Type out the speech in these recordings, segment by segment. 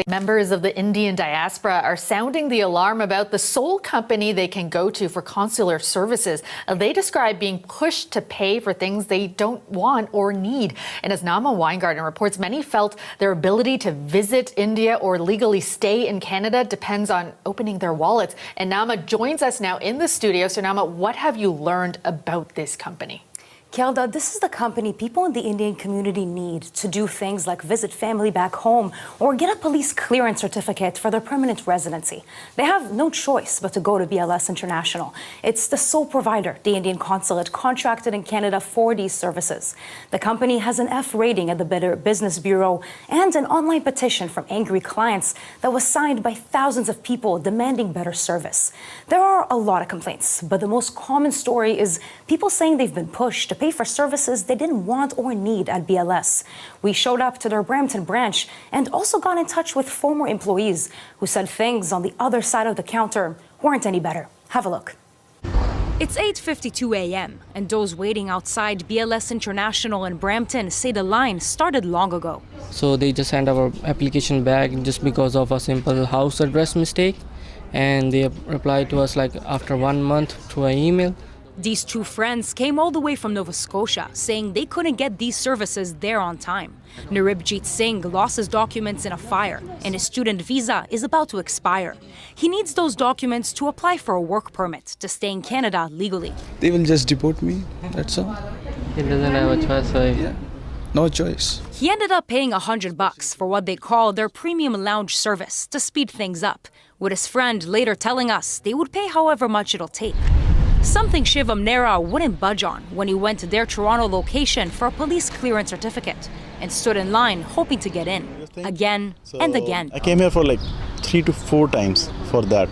Members of the Indian diaspora are sounding the alarm about the sole company they can go to for consular services. They describe being pushed to pay for things they don't want or need. And as Nama Weingarten reports, many felt their ability to visit India or legally stay in Canada depends on opening their wallets. And Nama joins us now in the studio. So Nama, what have you learned about this company? Kelda, this is the company people in the Indian community need to do things like visit family back home or get a police clearance certificate for their permanent residency. They have no choice but to go to BLS International. It's the sole provider, the Indian Consulate, contracted in Canada for these services. The company has an F rating at the Better Business Bureau and an online petition from angry clients that was signed by thousands of people demanding better service. There are a lot of complaints, but the most common story is people saying they've been pushed to pay for services they didn't want or need at BLS. We showed up to their Brampton branch and also got in touch with former employees who said things on the other side of the counter weren't any better. Have a look. It's 8:52 a.m. and those waiting outside BLS International in Brampton say the line started long ago. So they just sent our application back just because of a simple house address mistake, and they replied to us like after 1 month through an email. These two friends came all the way from Nova Scotia, saying they couldn't get these services there on time. Naribjit Singh lost his documents in a fire, and his student visa is about to expire. He needs those documents to apply for a work permit to stay in Canada legally. They will just deport me, that's all. He doesn't have a choice, so yeah, no choice. He ended up paying $100 for what they call their premium lounge service to speed things up, with his friend later telling us they would pay however much it'll take. Something Shivam Nera wouldn't budge on when he went to their Toronto location for a police clearance certificate and stood in line hoping to get in, again and again. I came here for like 3 to 4 times for that,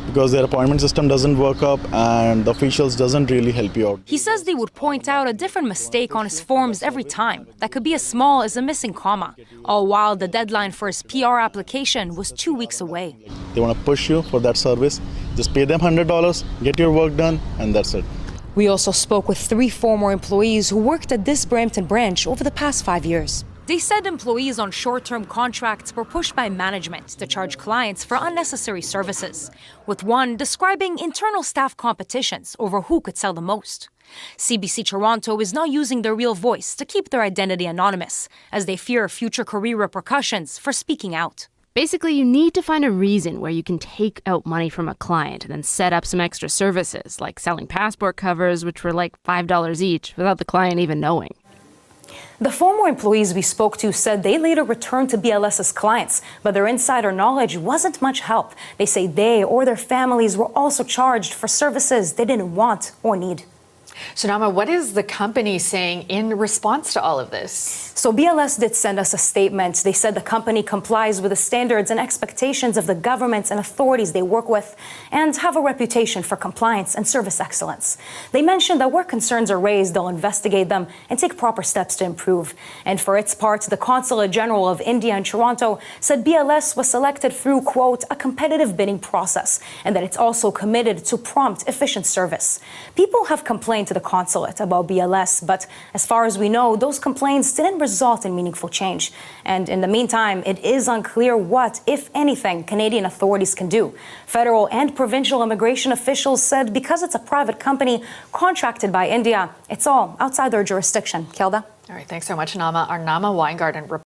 because their appointment system doesn't work up and the officials doesn't really help you out. He says they would point out a different mistake on his forms every time that could be as small as a missing comma, all while the deadline for his PR application was 2 weeks away. They want to push you for that service. Just pay them $100, get your work done, and that's it. We also spoke with 3 former employees who worked at this Brampton branch over the past 5 years. They said employees on short-term contracts were pushed by management to charge clients for unnecessary services, with one describing internal staff competitions over who could sell the most. CBC Toronto is now using their real voice to keep their identity anonymous, as they fear future career repercussions for speaking out. Basically, you need to find a reason where you can take out money from a client and then set up some extra services, like selling passport covers, which were like $5 each, without the client even knowing. The former employees we spoke to said they later returned to BLS's clients, but their insider knowledge wasn't much help. They say they or their families were also charged for services they didn't want or need. So Nama, what is the company saying in response to all of this? So BLS did send us a statement. They said the company complies with the standards and expectations of the governments and authorities they work with and have a reputation for compliance and service excellence. They mentioned that where concerns are raised, they'll investigate them and take proper steps to improve. And for its part, the Consulate General of India in Toronto said BLS was selected through, quote, a competitive bidding process, and that it's also committed to prompt, efficient service. People have complained to the consulate about BLS, but as far as we know, those complaints didn't result in meaningful change. And in the meantime, it is unclear what, if anything, Canadian authorities can do. Federal and provincial immigration officials said because it's a private company contracted by India, it's all outside their jurisdiction. Kelda? All right, thanks so much, Nama. Our Nama Weingarten